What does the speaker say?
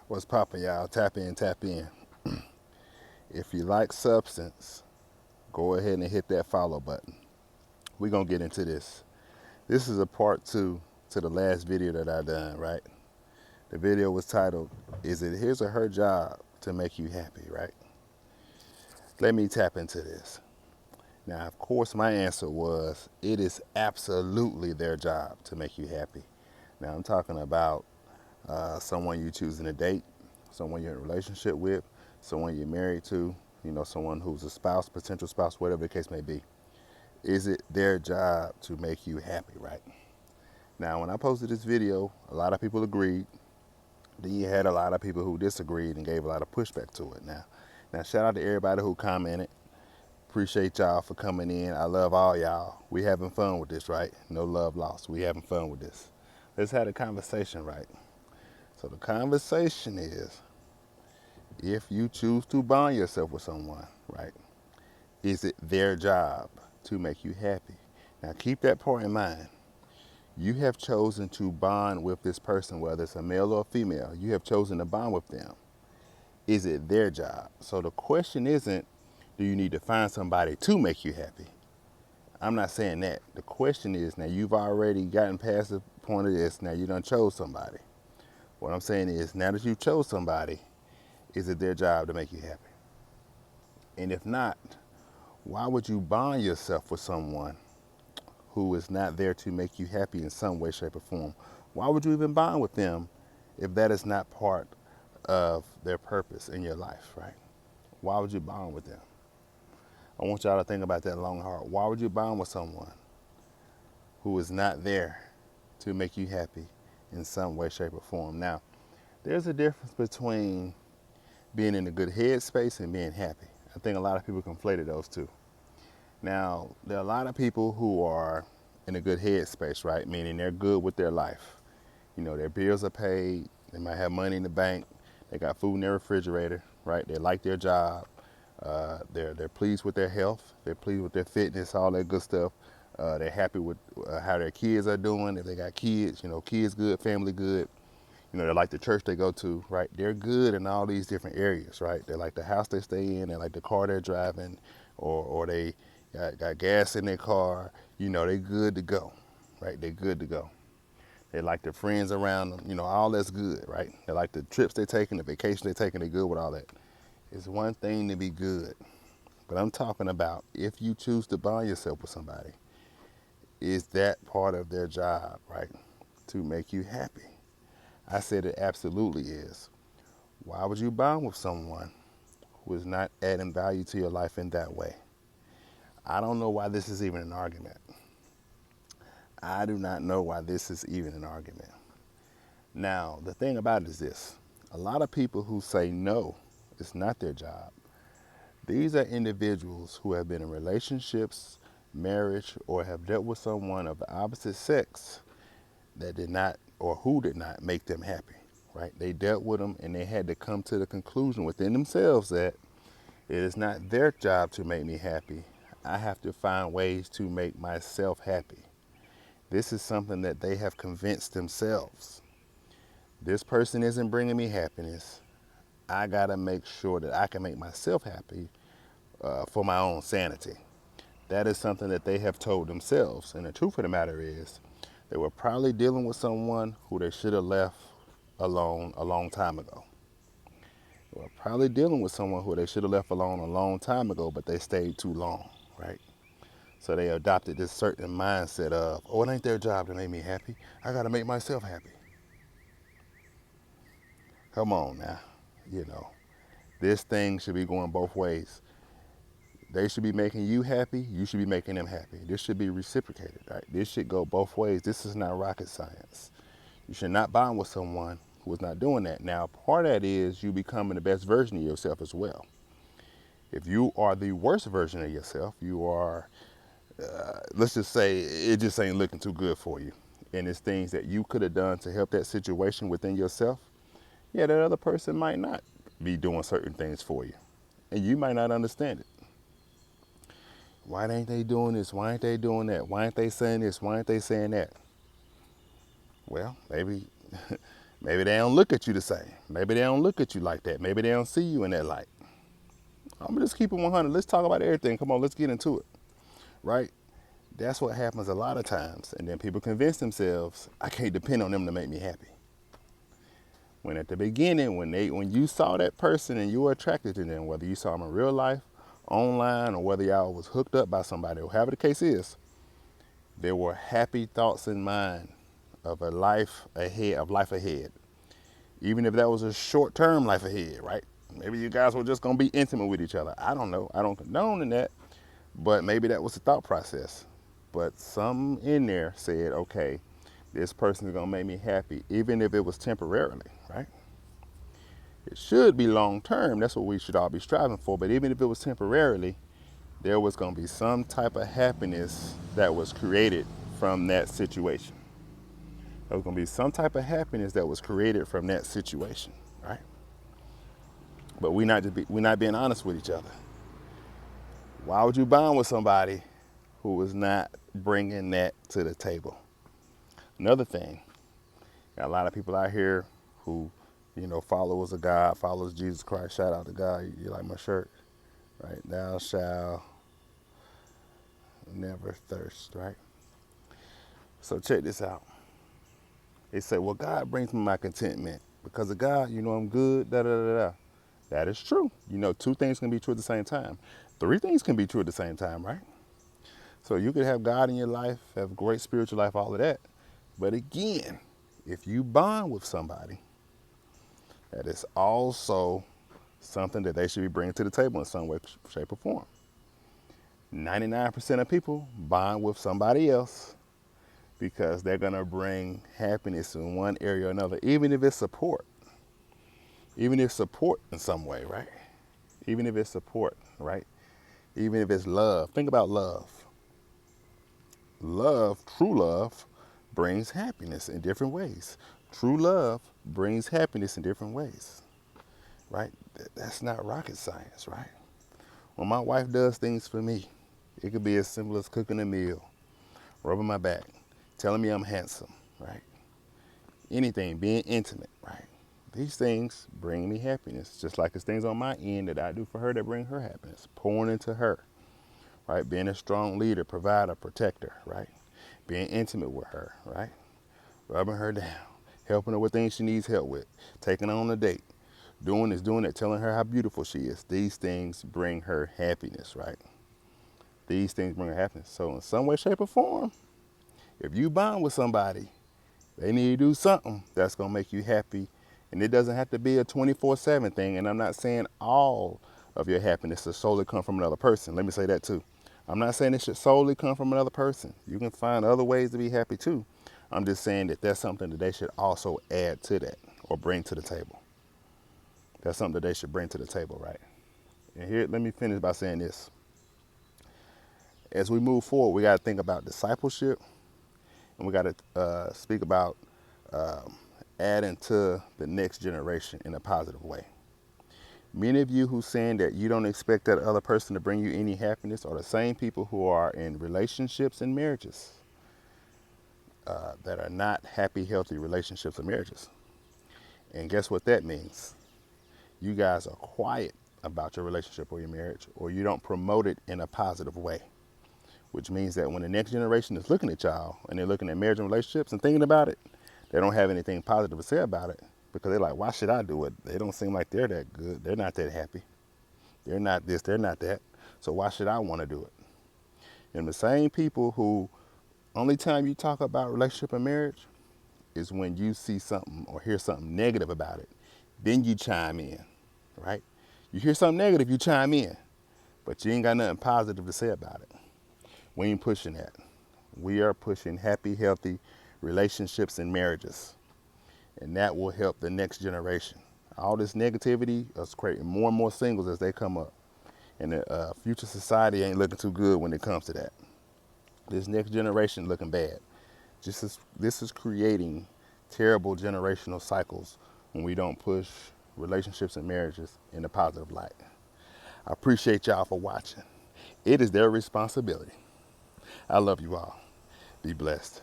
What's poppin', y'all? Tap in, tap in. If you like substance, go ahead and hit that follow button. We're gonna get into this. This is a part two to the last video that I done, right? The video was titled, Is it his or her job to make you happy, right? Let me tap into this. Now, of course, my answer was, it is absolutely their job to make you happy. Now, I'm talking about someone you choosing to date, someone you're in a relationship with, someone you're married to, someone who's a spouse, potential spouse, whatever the case may be. Is it their job to make you happy, right? Now, when I posted this video, a lot of people agreed. Then you had a lot of people who disagreed and gave a lot of pushback to it. Now, shout out to everybody who commented. Appreciate y'all for coming in. I love all y'all. We having fun with this, right? No love lost. We having fun with this. Let's have a conversation, right? So the conversation is, if you choose to bond yourself with someone, right, is it their job to make you happy? Now keep that part in mind. You have chosen to bond with this person, whether it's a male or a female. You have chosen to bond with them. Is it their job? So the question isn't, do you need to find somebody to make you happy? I'm not saying that. The question is, now you've already gotten past the point of this. Now you done chose somebody. What I'm saying is, now that you chose somebody, is it their job to make you happy? And if not, why would you bond yourself with someone who is not there to make you happy in some way, shape, or form? Why would you even bond with them if that is not part of their purpose in your life, right? Why would you bond with them? I want y'all to think about that long and hard. Why would you bond with someone who is not there to make you happy in some way, shape, or form? Now, there's a difference between being in a good headspace and being happy. I think a lot of people conflated those two. Now, there are a lot of people who are in a good headspace, right? Meaning they're good with their life. Their bills are paid. They might have money in the bank. They got food in their refrigerator, right? They like their job. They're pleased with their health. They're pleased with their fitness, all that good stuff. They're happy with how their kids are doing. If they got kids, kids good, family good. They like the church they go to, right? They're good in all these different areas, right? They like the house they stay in. They like the car they're driving, or they got gas in their car. They good to go, right? They good to go. They like their friends around them. All that's good, right? They like the trips they're taking, the vacation they're taking. They're good with all that. It's one thing to be good, but I'm talking about if you choose to bond yourself with somebody, is that part of their job, right? To make you happy. I said it absolutely is. Why would you bond with someone who is not adding value to your life in that way? I don't know why this is even an argument. I do not know why this is even an argument. Now, the thing about it is this. A lot of people who say no, it's not their job. These are individuals who have been in relationships, marriage, or have dealt with someone of the opposite sex that did not, or who did not make them happy, right? They dealt with them and they had to come to the conclusion within themselves that it is not their job to make me happy. I have to find ways to make myself happy. This is something that they have convinced themselves. This person isn't bringing me happiness. I gotta make sure that I can make myself happy for my own sanity. That is something that they have told themselves. And the truth of the matter is, they were probably dealing with someone who they should have left alone a long time ago. They were probably dealing with someone who they should have left alone a long time ago, but they stayed too long, right? So they adopted this certain mindset of, oh, it ain't their job to make me happy. I got to make myself happy. Come on now. You know, this thing should be going both ways. They should be making you happy. You should be making them happy. This should be reciprocated, right? This should go both ways. This is not rocket science. You should not bond with someone who is not doing that. Now, part of that is you becoming the best version of yourself as well. If you are the worst version of yourself, you are, let's just say it just ain't looking too good for you. And it's things that you could have done to help that situation within yourself. Yeah, that other person might not be doing certain things for you. And you might not understand it. Why ain't they doing this? Why ain't they doing that? Why ain't they saying this? Why ain't they saying that? Well, maybe Maybe they don't look at you the same. Maybe they don't look at you like that. Maybe they don't see you in that light. I'm gonna just keep it 100. Let's talk about everything. Come on, let's get into it, right? That's what happens a lot of times. And then people convince themselves, I can't depend on them to make me happy. When at the beginning, when you saw that person and you were attracted to them, whether you saw them in real life, online, or whether y'all was hooked up by somebody, or however the case is, there were happy thoughts in mind of a life ahead, Even if that was a short-term life ahead, right? Maybe you guys were just gonna be intimate with each other. I don't know. I don't condone in that, but maybe that was the thought process. But some in there said, okay, this person is gonna make me happy, even if it was temporarily, right? It should be long term. That's what we should all be striving for. But even if it was temporarily, there was gonna be some type of happiness that was created from that situation. There was gonna be some type of happiness that was created from that situation, right? But we're not being honest with each other. Why would you bond with somebody who is not bringing that to the table? Another thing, got a lot of people out here who, followers of God, followers of Jesus Christ. Shout out to God. You like my shirt, right? Thou shalt never thirst, right? So check this out. They say, well, God brings me my contentment. Because of God, I'm good, da da da da. That is true. Two things can be true at the same time. Three things can be true at the same time, right? So you could have God in your life, have great spiritual life, all of that. But again, if you bond with somebody, that is also something that they should be bringing to the table in some way, shape, or form. 99% of people bond with somebody else because they're going to bring happiness in one area or another, even if it's support. Even if support in some way, right? Even if it's support, right? Even if it's love. Think about love. Love, true love, brings happiness in different ways. True love brings happiness in different ways, right? That's not rocket science, right? When my wife does things for me, it could be as simple as cooking a meal, rubbing my back, telling me I'm handsome, right? Anything, being intimate, right? These things bring me happiness, just like it's things on my end that I do for her that bring her happiness, pouring into her, right? Being a strong leader, provider, protector, right? Being intimate with her, right? Rubbing her down, helping her with things she needs help with, taking her on a date, doing this, doing that, telling her how beautiful she is. These things bring her happiness, right? These things bring her happiness. So in some way, shape, or form, if you bond with somebody, they need to do something that's going to make you happy. And it doesn't have to be a 24/7 thing. And I'm not saying all of your happiness should solely come from another person. Let me say that too. I'm not saying it should solely come from another person. You can find other ways to be happy too. I'm just saying that that's something that they should also add to that or bring to the table. That's something that they should bring to the table, right? And here, let me finish by saying this. As we move forward, we got to think about discipleship, and we got to speak about adding to the next generation in a positive way. Many of you who saying that you don't expect that other person to bring you any happiness are the same people who are in relationships and marriages that are not happy, healthy relationships and marriages. And guess what that means? You guys are quiet about your relationship or your marriage, or you don't promote it in a positive way, which means that when the next generation is looking at y'all and they're looking at marriage and relationships and thinking about it, they don't have anything positive to say about it because they're like, why should I do it? They don't seem like they're that good. They're not that happy. They're not this, they're not that. So why should I want to do it? And the same people who only time you talk about relationship and marriage is when you see something or hear something negative about it. Then you chime in, right? You hear something negative, you chime in, but you ain't got nothing positive to say about it. We ain't pushing that. We are pushing happy, healthy relationships and marriages, and that will help the next generation. All this negativity is creating more and more singles as they come up, and the future society ain't looking too good when it comes to that. This next generation looking bad. This is creating terrible generational cycles when we don't push relationships and marriages in a positive light. I appreciate y'all for watching. It is their responsibility. I love you all. Be blessed.